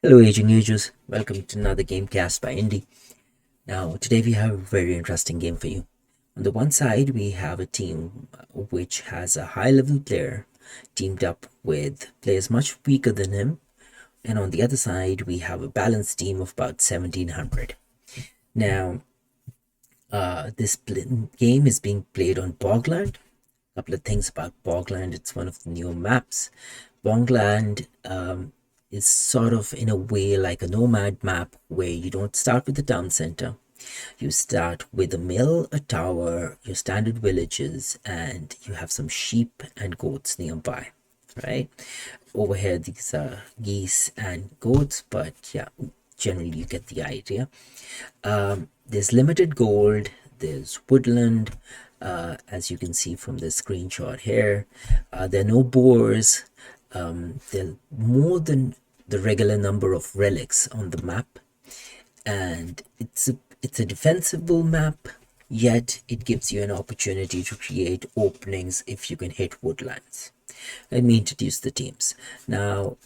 Hello, Aging Ages. Welcome to another Gamecast by Indy. Now, today we have a very interesting game for you. On the one side, we have a team which has a high level player teamed up with players much weaker than him, and on the other side, we have a balanced team of about 1700. Now, this game is being played on Bogland. A couple of things about Bogland: it's one of the newer maps. Bogland is sort of in a way like a nomad map where you don't start with the town center. You start with a mill, a tower, your standard villages, and you have some sheep and goats nearby, right? Over here, these are geese and goats, but yeah, generally you get the idea. There's limited gold, there's woodland, as you can see from the screenshot here. There are no boars. There are more than the regular number of relics on the map, and it's a defensible map, yet it gives you an opportunity to create openings if you can hit woodlands. Let me introduce the teams. Now,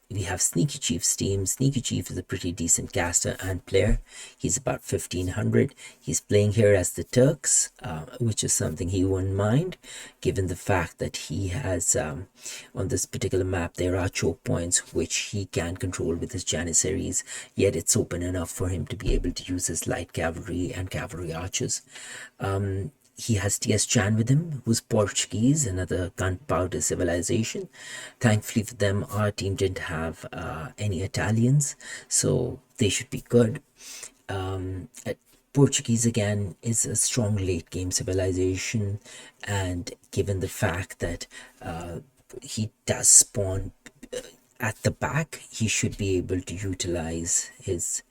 we have Sneaky Chief's team. Sneaky Chief is a pretty decent caster and player. He's about 1500. He's playing here as the Turks, which is something he wouldn't mind, given the fact that he has, on this particular map, there are choke points which he can control with his Janissaries, yet it's open enough for him to be able to use his light cavalry and cavalry archers. He has T.S. Chan with him, who's Portuguese, another gunpowder civilization. Thankfully for them, our team didn't have any Italians, so they should be good. Portuguese, again, is a strong late game civilization, and given the fact that he does spawn at the back, he should be able to utilize his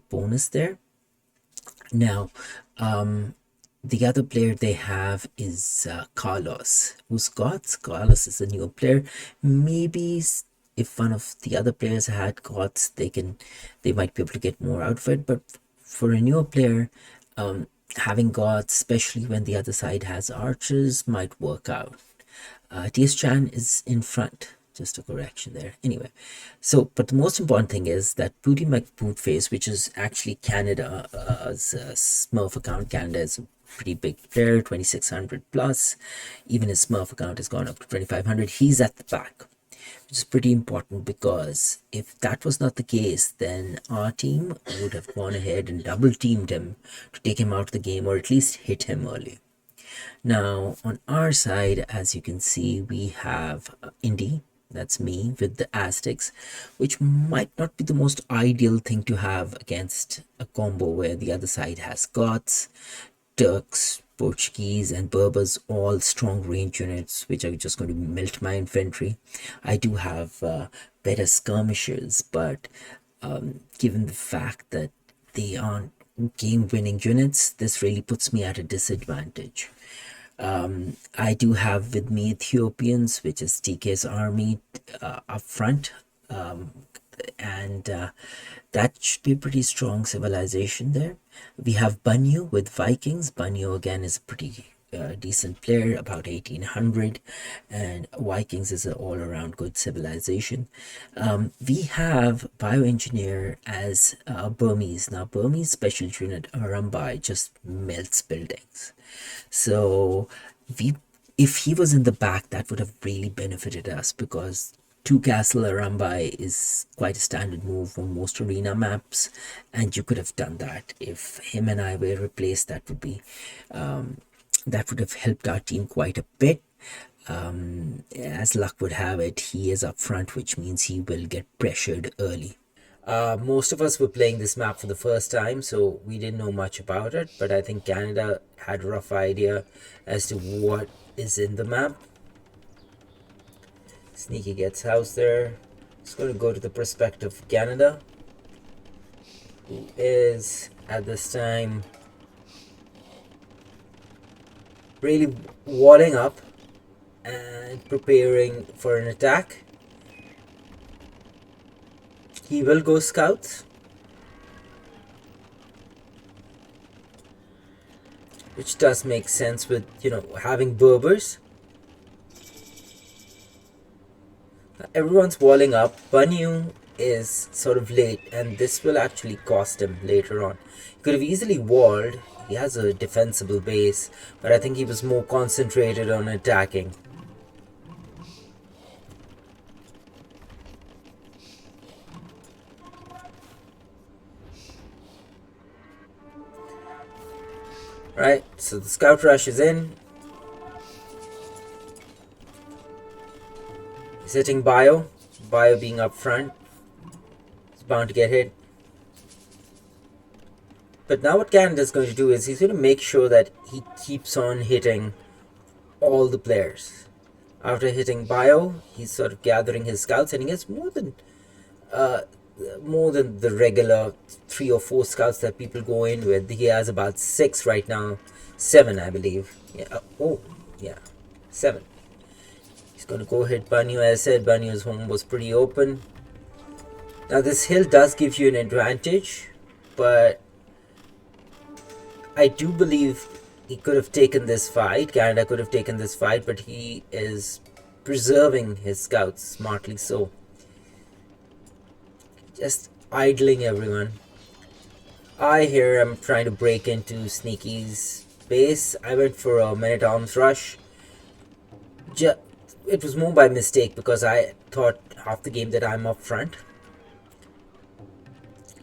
bonus there. Now, the other player they have is Carlos, who's Goths. Carlos is a newer player. Maybe if one of the other players had Goths, they might be able to get more out of it. But for a newer player, having Goths, especially when the other side has archers, might work out. T.S. Chan is in front. Just a correction there. Anyway, so, but the most important thing is that Booty McBootface, which is actually Canada's Smurf account. Canada is a pretty big player, 2600 plus. Even his Smurf account has gone up to 2500. He's at the back, which is pretty important, because if that was not the case, then our team would have gone ahead and double teamed him to take him out of the game, or at least hit him early. Now, on our side, as you can see, we have Indy. That's me with the Aztecs, which might not be the most ideal thing to have against a combo where the other side has Goths, Turks, Portuguese, and Berbers, all strong range units, which are just going to melt my infantry. I do have better skirmishers, but given the fact that they aren't game-winning units, this really puts me at a disadvantage. I do have with me Ethiopians, which is TK's army up front, and that should be a pretty strong civilization there. We have Banyu with Vikings. Banyu again is a pretty decent player, about 1800, and Vikings is an all-around good civilization. We have Bioengineer as Burmese. Now, Burmese special unit Arambai just melts buildings. So if he was in the back, that would have really benefited us, because two castle Arambai is quite a standard move on most arena maps, and you could have done that. If him and I were replaced, that would have helped our team quite a bit. As luck would have it, he is up front, which means he will get pressured early. Most of us were playing this map for the first time, so we didn't know much about it, but I think Canada had a rough idea as to what is in the map. Sneaky gets house there. Just going to go to the perspective of Canada, who is at this time really walling up and preparing for an attack. He will go scouts, which does make sense with, having Berbers. Everyone's walling up. Banyu is sort of late, and this will actually cost him later on. He could have easily walled. He has a defensible base, but I think he was more concentrated on attacking. Right, so the scout rush is in. He's hitting Bio. Bio being up front. He's bound to get hit. But now what Canada's going to do is he's going to make sure that he keeps on hitting all the players. After hitting Bio, he's sort of gathering his scouts, and he gets more than the regular 3 or 4 scouts that people go in with. He has about 6 right now, 7 I believe. Yeah. Yeah, 7. He's going to go hit Banyu. As I said, Banyu's home was pretty open. Now this hill does give you an advantage, but I do believe he could have taken this fight. Canada could have taken this fight, but he is preserving his scouts, smartly so. Just idling everyone. I here am trying to break into Sneaky's base. I went for a man-at-arms rush. It was more by mistake because I thought half the game that I'm up front.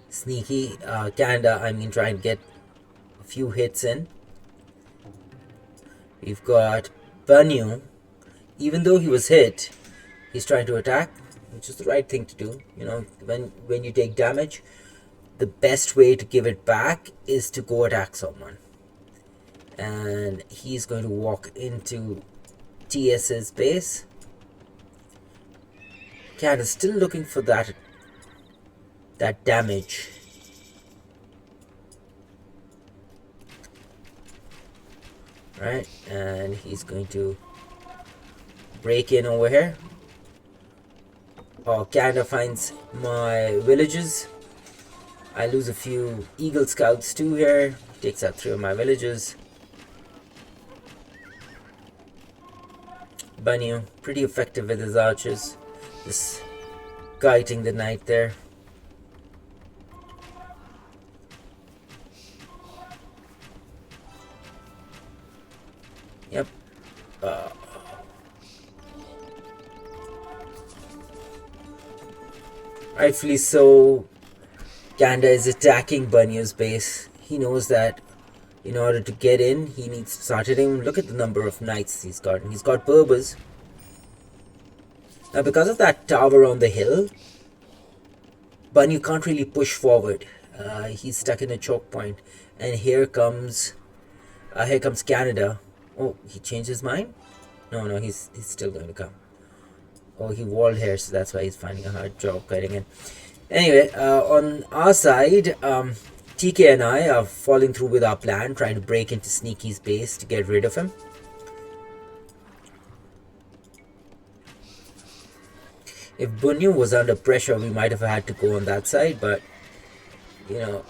Sneaky, Canada, trying to get a few hits in. We've got Banyu. Even though he was hit, he's trying to attack, which is the right thing to do. You know, when you take damage, the best way to give it back is to go attack someone. And he's going to walk into TS's base. Canada's still looking for that damage. Right, and he's going to break in over here. Oh, Canada finds my villages. I lose a few Eagle Scouts too here. Takes out 3 of my villages. Banyu, pretty effective with his archers. Just guiding the knight there. Yep. Rightfully so, Canada is attacking Banyu's base. He knows that in order to get in, he needs to start hitting. Look at the number of knights he's got. He's got Berbers. Now, because of that tower on the hill, Banyu can't really push forward. He's stuck in a choke point. And here comes Canada. Oh, he changed his mind? No, he's still going to come. Oh, he walled here, so that's why he's finding a hard job getting in. Anyway, on our side, TK and I are following through with our plan, trying to break into Sneaky's base to get rid of him. If Banyu was under pressure, we might have had to go on that side, but, you know,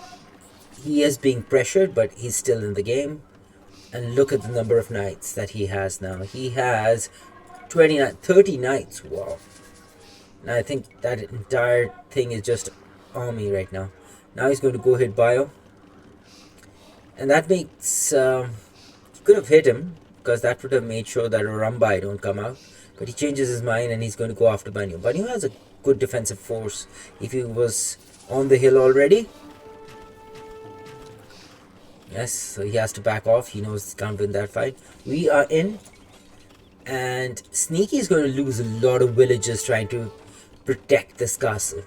he is being pressured, but he's still in the game. And look at the number of knights that he has now. He has 30 knights. Wow. And I think that entire thing is just army right now. Now he's going to go hit Bio. And that makes... he could have hit him, because that would have made sure that Rambai don't come out. But he changes his mind and he's going to go after Banyu. Banyu has a good defensive force. If he was on the hill already... Yes, so he has to back off. He knows he can't win that fight. We are in. And Sneaky is going to lose a lot of villagers trying to protect this castle.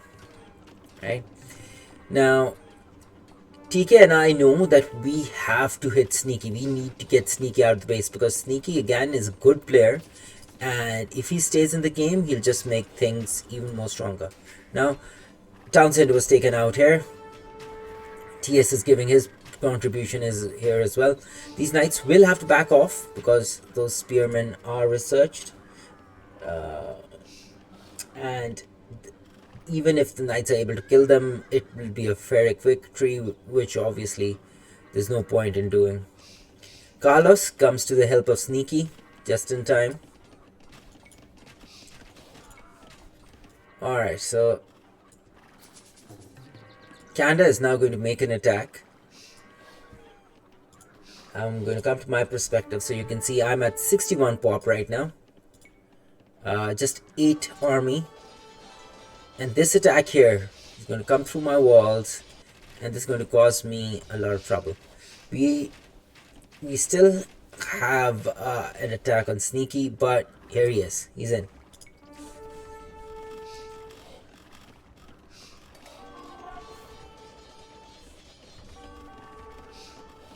Right? Now, TK and I know that we have to hit Sneaky. We need to get Sneaky out of the base, because Sneaky, again, is a good player. And if he stays in the game, he'll just make things even more stronger. Now, Townsend was taken out here. TS is giving his contribution is here as well. These knights will have to back off because those spearmen are researched, and even if the knights are able to kill them, it will be a Pyrrhic victory, which obviously there's no point in doing. Carlos comes to the help of Sneaky just in time. Alright, so Canada is now going to make an attack. I'm going to come to my perspective so you can see I'm at 61 pop right now. Just 8 army. And this attack here is going to come through my walls, and this is going to cause me a lot of trouble. We still have an attack on Sneaky, but here he is. He's in.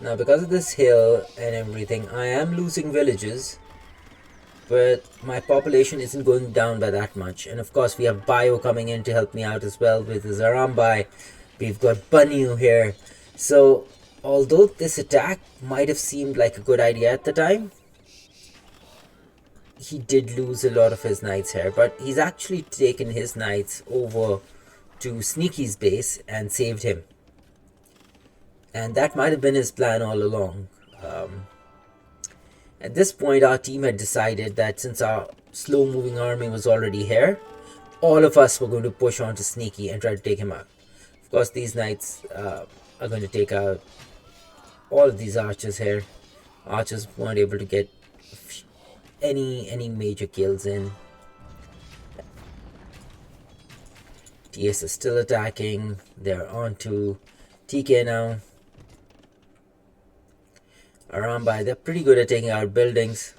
Now, because of this hill and everything, I am losing villages, but my population isn't going down by that much. And of course, we have Bio coming in to help me out as well with his Arambai. We've got Bunyu here. So, although this attack might have seemed like a good idea at the time, he did lose a lot of his knights here. But he's actually taken his knights over to Sneaky's base and saved him. And that might have been his plan all along. At this point, our team had decided that since our slow-moving army was already here, all of us were going to push on to Sneaky and try to take him out. Of course, these knights are going to take out all of these archers here. Archers weren't able to get any major kills in. TS is still attacking. They're on to TK now. Arambai, they're pretty good at taking out buildings.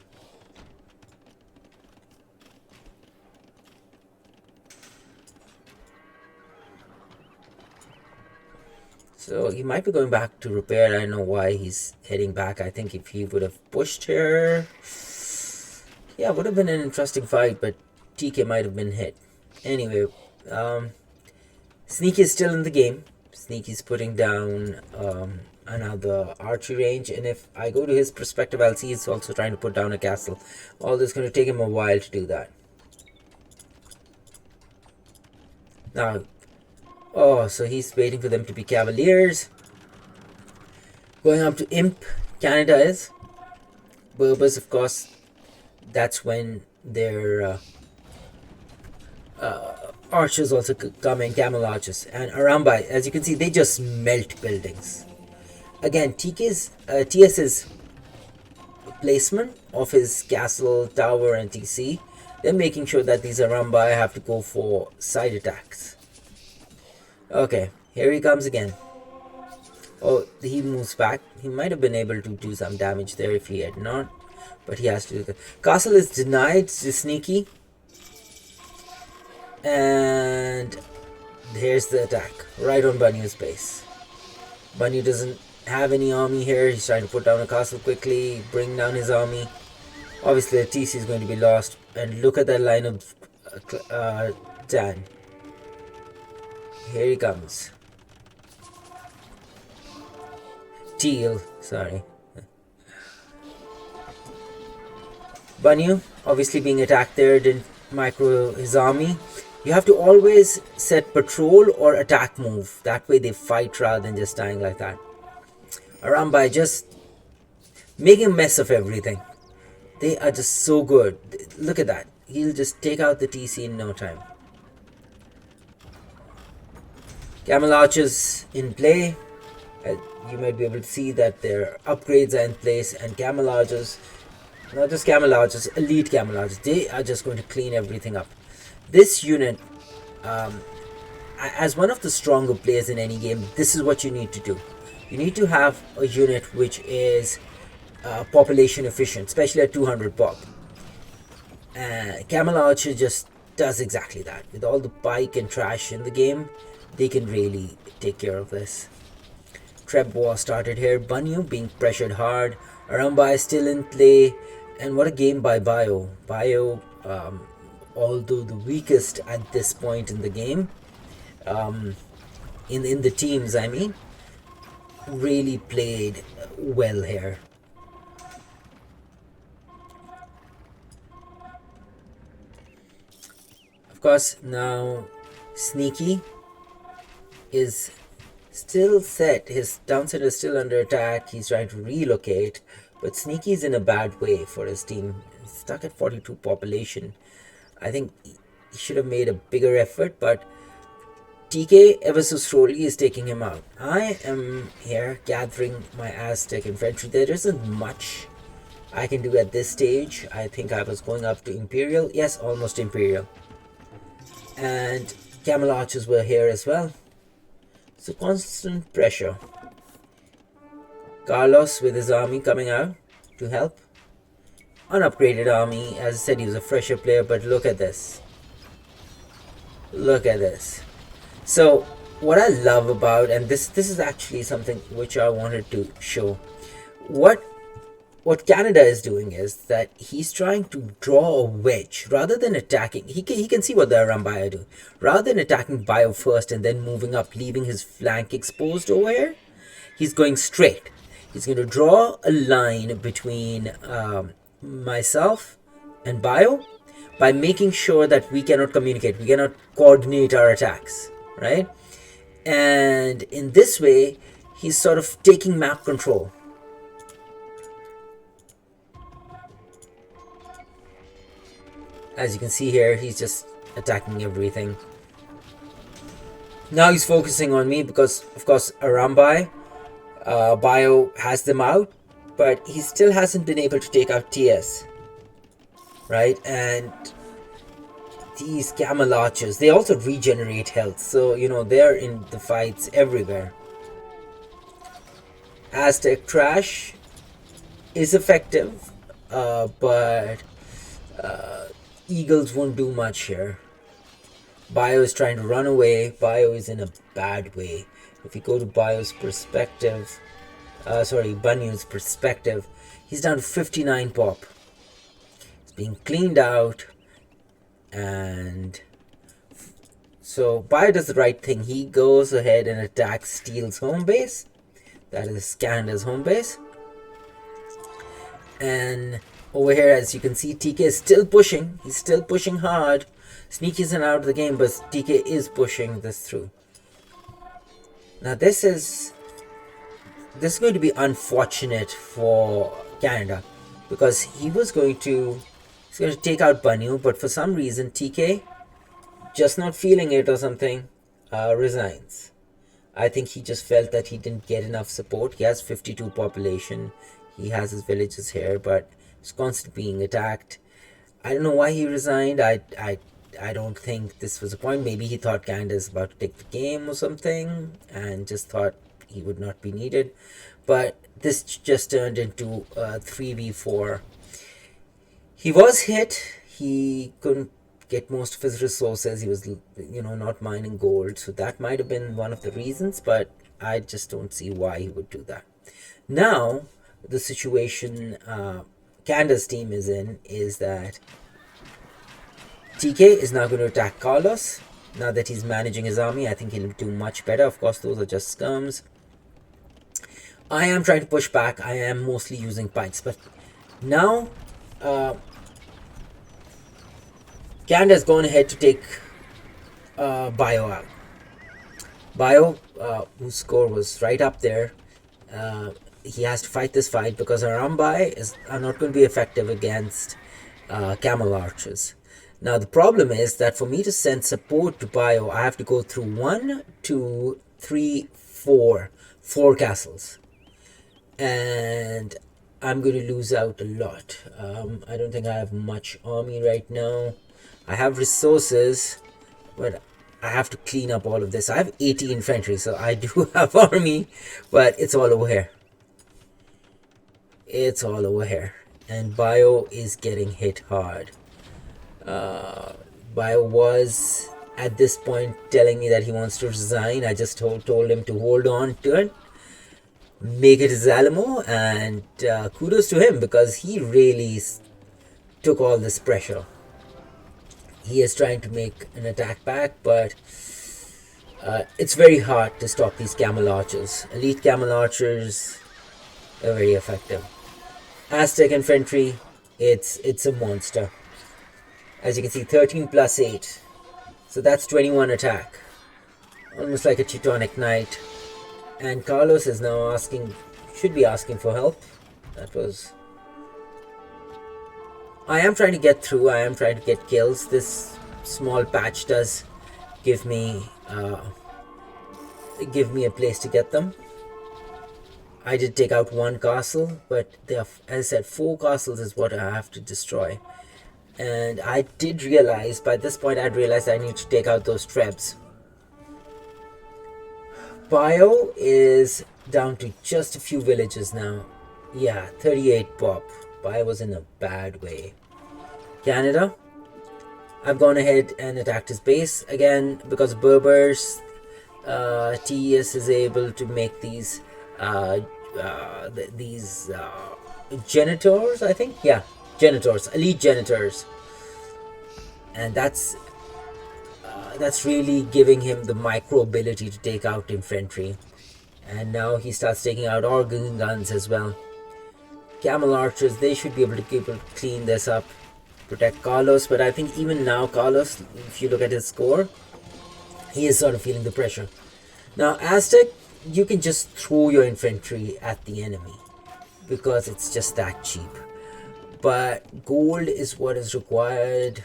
So he might be going back to repair. I don't know why he's heading back. I think if he would have pushed here, yeah, it would have been an interesting fight, but TK might have been hit. Anyway, Sneaky is still in the game. Sneaky's putting down another archery range, and if I go to his perspective, I'll see he's also trying to put down a castle. Although it's going to take him a while to do that. Now, oh, so he's waiting for them to be cavaliers. Going up to Imp, Canada is. Berbers, of course, that's when their archers also come in, camel archers. And Arambai, as you can see, they just melt buildings. Again, TS's placement of his castle, tower, and TC, they're making sure that these Arambai have to go for side attacks. Okay, here he comes again. Oh, he moves back. He might have been able to do some damage there if he had not, but he has to do that. Castle is denied to Sneaky. And here's the attack, right on Banyu's base. Banyu doesn't have any army here. He's trying to put down a castle quickly, bring down his army. Obviously, the TC is going to be lost. And look at that line of Dan. Here he comes. Teal, sorry. Banyu, obviously being attacked there, didn't micro his army. You have to always set patrol or attack move. That way they fight rather than just dying like that. Arambai just making a mess of everything. They are just so good. Look at that. He'll just take out the TC in no time. Camel archers in play. You might be able to see that their upgrades are in place, and camel archers, not just camel archers, elite camel archers, they are just going to clean everything up. This unit, as one of the stronger players in any game, this is what you need to do. You need to have a unit which is population efficient, especially at 200 pop. Camel Archer just does exactly that. With all the pike and trash in the game, they can really take care of this. Treb war started here. Banyu being pressured hard. Arambai still in play. And what a game by Bio. Bio, although the weakest at this point in the game, in the teams, I mean, really played well here. Of course, now Sneaky is still set. His town center is still under attack. He's trying to relocate, but Sneaky's in a bad way for his team. He's stuck at 42 population. I think he should have made a bigger effort, but TK ever so slowly is taking him out. I am here gathering my Aztec infantry. There isn't much I can do at this stage. I think I was going up to Imperial. Yes, almost Imperial. And camel archers were here as well. So constant pressure. Carlos with his army coming out to help. Unupgraded army. As I said, he was a fresher player, but look at this. Look at this. So what I love about, and this is actually something which I wanted to show, what Canada is doing is that he's trying to draw a wedge rather than attacking. He can see what the Arambaya do. Rather than attacking Bio first and then moving up, leaving his flank exposed over here, he's going straight. He's going to draw a line between myself and Bio by making sure that we cannot communicate, we cannot coordinate our attacks, right? And in this way, he's sort of taking map control. As you can see here, he's just attacking everything. Now he's focusing on me because, of course, Arambai, Bio has them out, but he still hasn't been able to take out TS. Right? And these camel archers, they also regenerate health. So, you know, they're in the fights everywhere. Aztec Trash is effective, but Eagles won't do much here. Bio is trying to run away. Bio is in a bad way. If you go to Bio's perspective, Bunyu's perspective, he's down to 59 pop. It's being cleaned out. And so Bio does the right thing. He goes ahead and attacks Steel's home base. That is Canada's home base. And over here, as you can see, TK is still pushing. He's still pushing hard. Sneaky isn't out of the game, but TK is pushing this through. Now this is going to be unfortunate for Canada because he's going to take out Banyu, but for some reason TK, just not feeling it or something, resigns. I think he just felt that he didn't get enough support. He has 52 population. He has his villages here, but he's constantly being attacked. I don't know why he resigned. I don't think this was a point. Maybe he thought Canada's about to take the game or something and just thought he would not be needed. But this just turned into a 3v4. He was hit. He couldn't get most of his resources. He was, not mining gold. So that might have been one of the reasons, but I just don't see why he would do that. Now, the situation Canada's team is in is that TK is now going to attack Carlos. Now that he's managing his army, I think he'll do much better. Of course, those are just scums. I am trying to push back. I am mostly using pikes, but now Canada's gone ahead to take Bio out. Bio, whose score was right up there, he has to fight this fight because Arambai are not going to be effective against camel archers. Now the problem is that for me to send support to Bio, I have to go through 1, 2, 3, 4 castles. And I'm going to lose out a lot. I don't think I have much army right now. I have resources, but I have to clean up all of this. I have 80 infantry, so I do have army, but it's all over here. It's all over here. And Bio is getting hit hard. Bio was at this point telling me that he wants to resign. I just told him to hold on to it, make it his Alamo, and kudos to him because he really took all this pressure. He is trying to make an attack back, but it's very hard to stop these camel archers. Elite camel archers are very effective. Aztec infantry, it's a monster. As you can see, 13 plus 8. So that's 21 attack. Almost like a Teutonic Knight. And Carlos is now should be asking for help. I am trying to get through. I am trying to get kills. This small patch does give me give me a place to get them. I did take out one castle, but there are, as I said, 4 castles is what I have to destroy. And I did realize, by this point I'd realized I need to take out those trebs. Bio is down to just a few villages now. Yeah, 38 pop. Bio was in a bad way. Canada, I've gone ahead and attacked his base again because Berbers. TES is able to make these janitors, I think. Yeah, janitors, elite janitors, and that's really giving him the micro ability to take out infantry. And now he starts taking out organ guns as well. Camel archers, they should be able to clean this up, protect Carlos. But I think even now Carlos, if you look at his score, he is sort of feeling the pressure. Now Aztec, you can just throw your infantry at the enemy because it's just that cheap. But gold is what is required.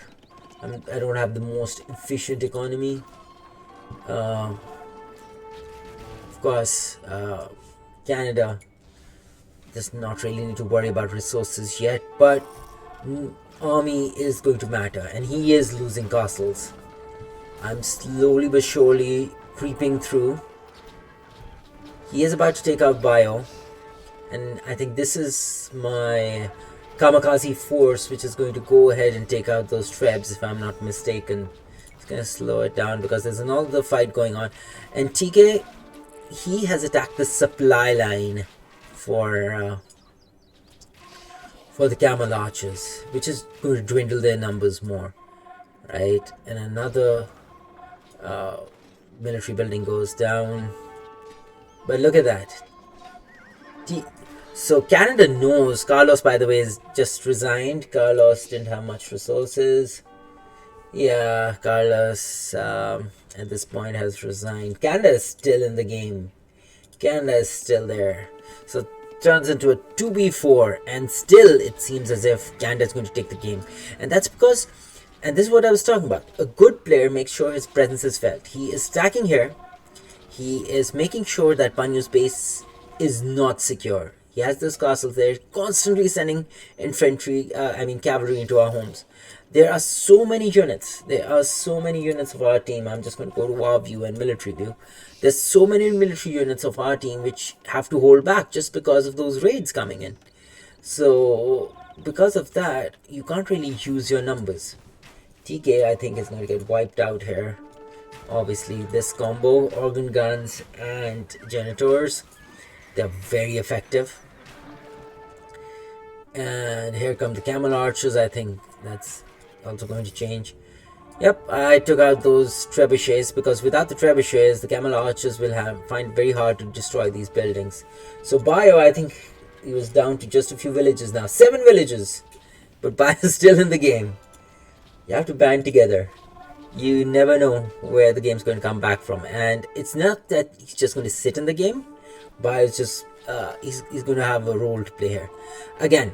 I don't have the most efficient economy. Of course, Canada does not really need to worry about resources yet, but army is going to matter, and he is losing castles. I'm slowly but surely creeping through. He is about to take out Bio, and I think this is my kamikaze force, which is going to go ahead and take out those trebs, if I'm not mistaken. It's going to slow it down because there's another fight going on. And TK, he has attacked the supply line for the camel archers, which is going to dwindle their numbers more, right? And another military building goes down. But look at that. So Canada knows. Carlos, by the way, is just resigned. Carlos didn't have much resources. Yeah, Carlos at this point has resigned. Canada is still in the game. Canada is still there. So it turns into a 2v4, and still it seems as if Canada is going to take the game. And that's because, and this is what I was talking about, a good player makes sure his presence is felt. He is stacking here. He is making sure that Banyu's base is not secure. He has this castle there, constantly sending cavalry into our homes. There are so many units. There are so many units of our team. I'm just going to go to our view and military view. There's so many military units of our team which have to hold back just because of those raids coming in. So, because of that, you can't really use your numbers. TK, I think, is going to get wiped out here. Obviously, this combo, organ guns and janitors, they're very effective. And here come the camel archers. I think that's also going to change. Yep, I took out those trebuchets because without the trebuchets, the camel archers will find it very hard to destroy these buildings. So Bio, I think he was down to just a few villages now. 7 villages. But Bio is still in the game. You have to band together. You never know where the game's going to come back from. And it's not that he's just going to sit in the game. Bio's just he's going to have a role to play here. Again,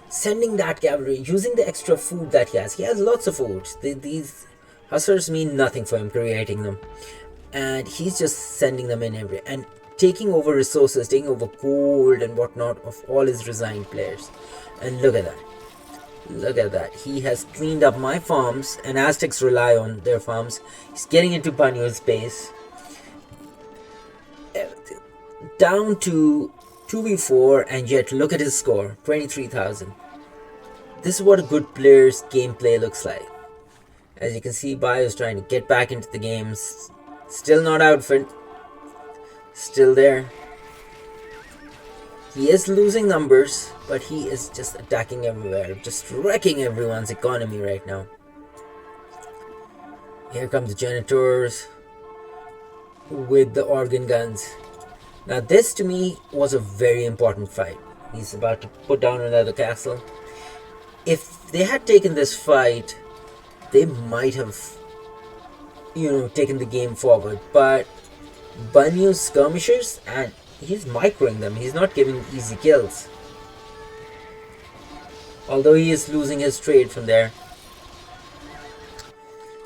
sending that cavalry, using the extra food that he has. He has lots of food. These hussars mean nothing for him, creating them. And he's just sending them in everywhere. And taking over resources, taking over gold and whatnot of all his resigned players. And look at that. Look at that. He has cleaned up my farms, and Aztecs rely on their farms. He's getting into Banyu's base. Down to 2v4, and yet look at his score, 23,000. This is what a good player's gameplay looks like. As you can see, Bio is trying to get back into the games. Still not out for it. Still there. He is losing numbers, but he is just attacking everywhere, just wrecking everyone's economy right now. Here come the janitors with the organ guns. Now this to me was a very important fight. He's about to put down another castle. If they had taken this fight, they might have, taken the game forward. But Banyu's skirmishers, and he's microing them. He's not giving easy kills. Although he is losing his trade from there.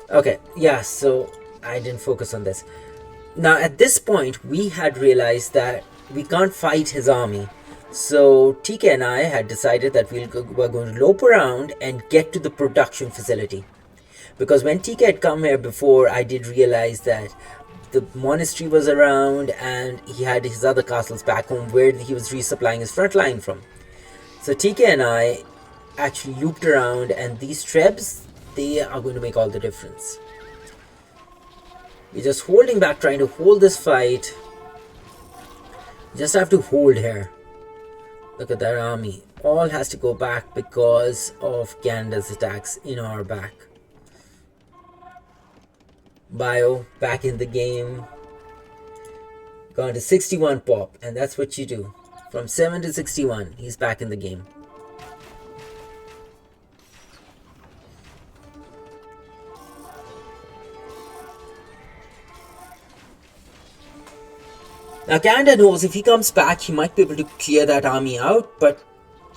Okay, yeah, so I didn't focus on this. Now, at this point, we had realized that we can't fight his army. So, TK and I had decided that we're going to lope around and get to the production facility. Because when TK had come here before, I did realize that the monastery was around and he had his other castles back home where he was resupplying his front line from. So TK and I actually looped around, and these trebs, they are going to make all the difference. We're just holding back, trying to hold this fight. Just have to hold here. Look at that army. All has to go back because of Canada's attacks in our back. Bio back in the game. Gone to 61 pop, and that's what you do. From 7 to 61, he's back in the game. Now Canada knows if he comes back, he might be able to clear that army out, but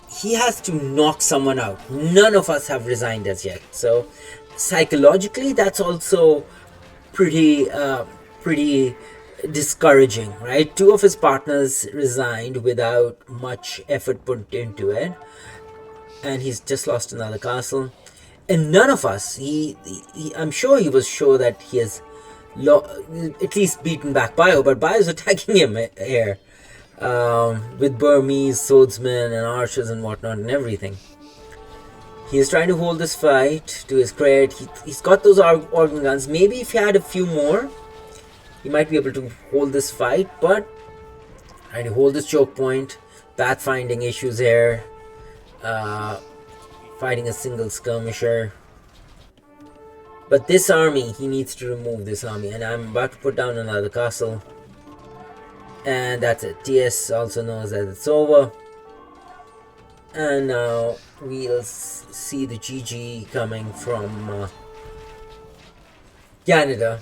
he has to knock someone out. None of us have resigned as yet. So psychologically, that's also pretty discouraging, right? Two of his partners resigned without much effort put into it, and he's just lost another castle. And none of us, I'm sure he was sure that he has at least beaten back Bio, but Bio's attacking him here with Burmese swordsmen and archers and whatnot and everything. He's trying to hold this fight. To his credit, he's got those organ guns. Maybe if he had a few more, he might be able to hold this fight, but trying to hold this choke point. Pathfinding issues here. Fighting a single skirmisher. But this army, he needs to remove this army. And I'm about to put down another castle. And that's it. TS also knows that it's over. And now we'll see the GG coming from Canada.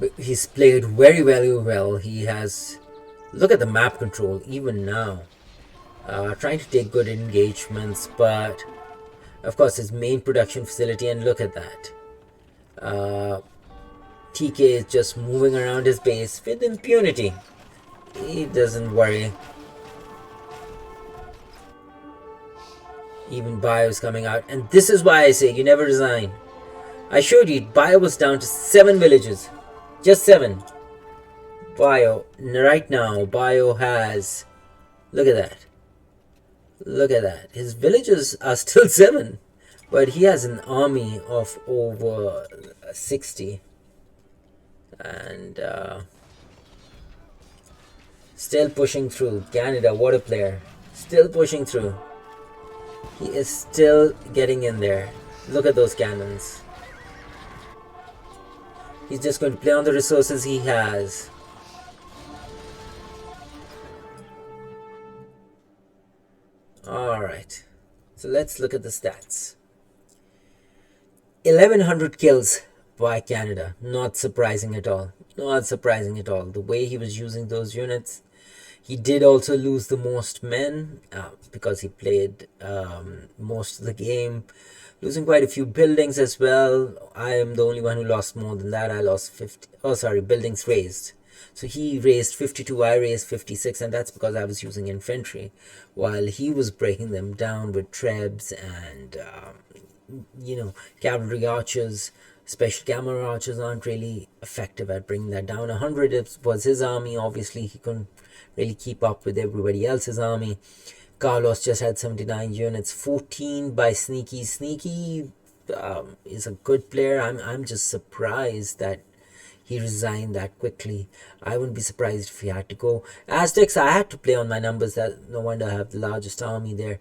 But he's played very well. He has... Look at the map control, even now. Trying to take good engagements, but... Of course, his main production facility, and look at that. TK is just moving around his base with impunity. He doesn't worry. Even Bio is coming out. And this is why I say you never resign. I showed you, Bio was down to 7 villages. Just 7. Bio, right now, Bio has... Look at that. Look at that. His villages are still 7. But he has an army of over 60. And still pushing through. Canada, what a player. Still pushing through. He is still getting in there. Look at those cannons. He's just going to play on the resources he has. Alright. So let's look at the stats. 1100 kills by Canada. Not surprising at all. Not surprising at all. The way he was using those units. He did also lose the most men because he played most of the game. Losing quite a few buildings as well. I am the only one who lost more than that. I lost 50. Oh, sorry, buildings raised. So he raised 52, I raised 56, and that's because I was using infantry, while he was breaking them down with trebs and, cavalry archers. Special camera archers aren't really effective at bringing that down. 100 was his army. Obviously, he couldn't really keep up with everybody else's army. Carlos just had 79 units. 14 by Sneaky. Sneaky is a good player. I'm just surprised that he resigned that quickly. I wouldn't be surprised if he had to go. Aztecs, I had to play on my numbers. That no wonder I have the largest army there.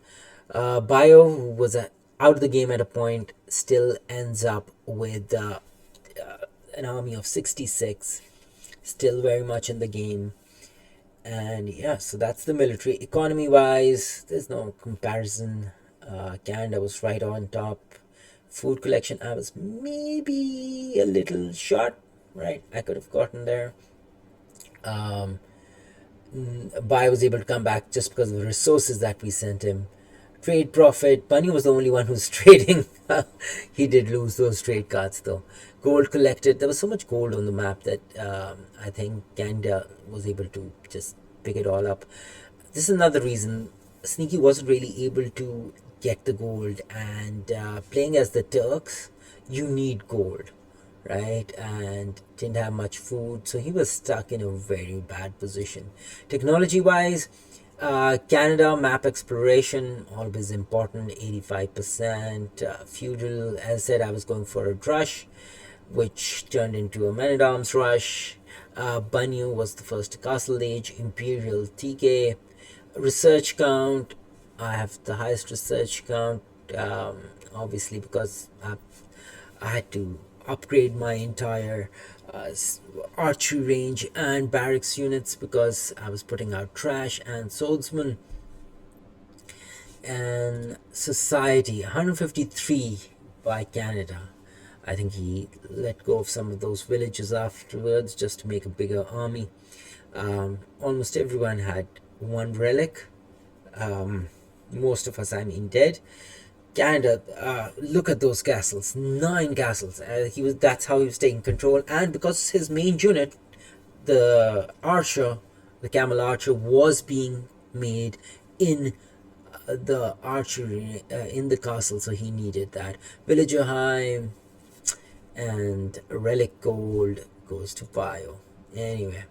Bio, who was out of the game at a point, still ends up with an army of 66. Still very much in the game. And yeah, so that's the military. Economy wise, there's no comparison. Canada was right on top. Food collection, I was maybe a little short, right? I could have gotten there. Bai was able to come back just because of the resources that we sent him. Trade profit. Bunny was the only one who's trading. He did lose those trade cards though. Gold collected. There was so much gold on the map that I think Ganda was able to just pick it all up. This is another reason Sneaky wasn't really able to get the gold. And playing as the Turks, you need gold, right? And didn't have much food, so he was stuck in a very bad position. Technology wise, Canada map exploration always important, 85%. Feudal, as I said, I was going for a drush, which turned into a man at arms rush. Banyu was the first castle age. Imperial TK. Research count, I have the highest research count, obviously because I had to upgrade my entire archery range and barracks units because I was putting out trash and swordsmen. And society, 153 by Canada. I think he let go of some of those villages afterwards just to make a bigger army. Almost everyone had one relic. Most of us, I mean, dead. Canada, look at those castles, 9 castles. That's how he was taking control, and because his main unit, the archer, the camel archer, was being made in the archery in the castle, so he needed that. Villager high and relic gold goes to bio. Anyway,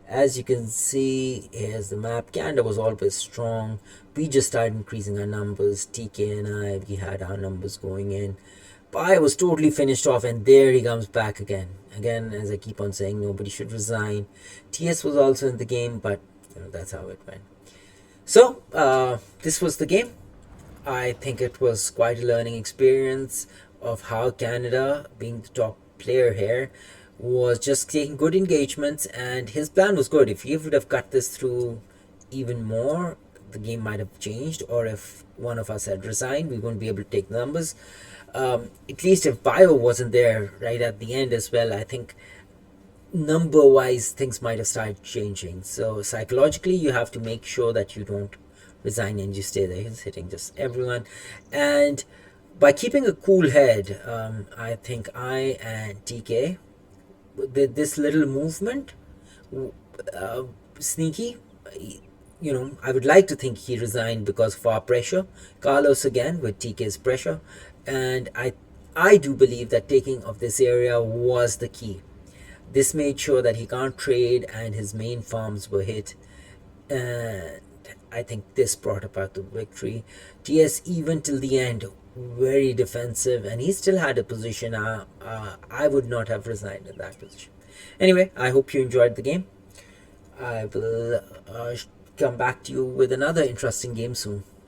as you can see, here's the map. Canada was always strong. We just started increasing our numbers. TK and I, we had our numbers going in. Pai was totally finished off, and there he comes back again. Again, as I keep on saying, nobody should resign. TS was also in the game, but that's how it went. So, this was the game. I think it was quite a learning experience of how Canada, being the top player here, was just taking good engagements, and his plan was good. If he would have cut this through even more, the game might have changed, or if one of us had resigned, we wouldn't be able to take the numbers. At least if Bio wasn't there right at the end as well, I think number wise things might have started changing. So psychologically, you have to make sure that you don't resign and you stay there. He's hitting just everyone, and by keeping a cool head, I think I and TK, this little movement, Sneaky, I would like to think he resigned because of our pressure. Carlos again with TK's pressure, and I do believe that taking of this area was the key. This made sure that he can't trade and his main farms were hit, and I think this brought about the victory. TS even till the end very defensive, and he still had a position. I would not have resigned in that position. Anyway, I hope you enjoyed the game. I will come back to you with another interesting game soon.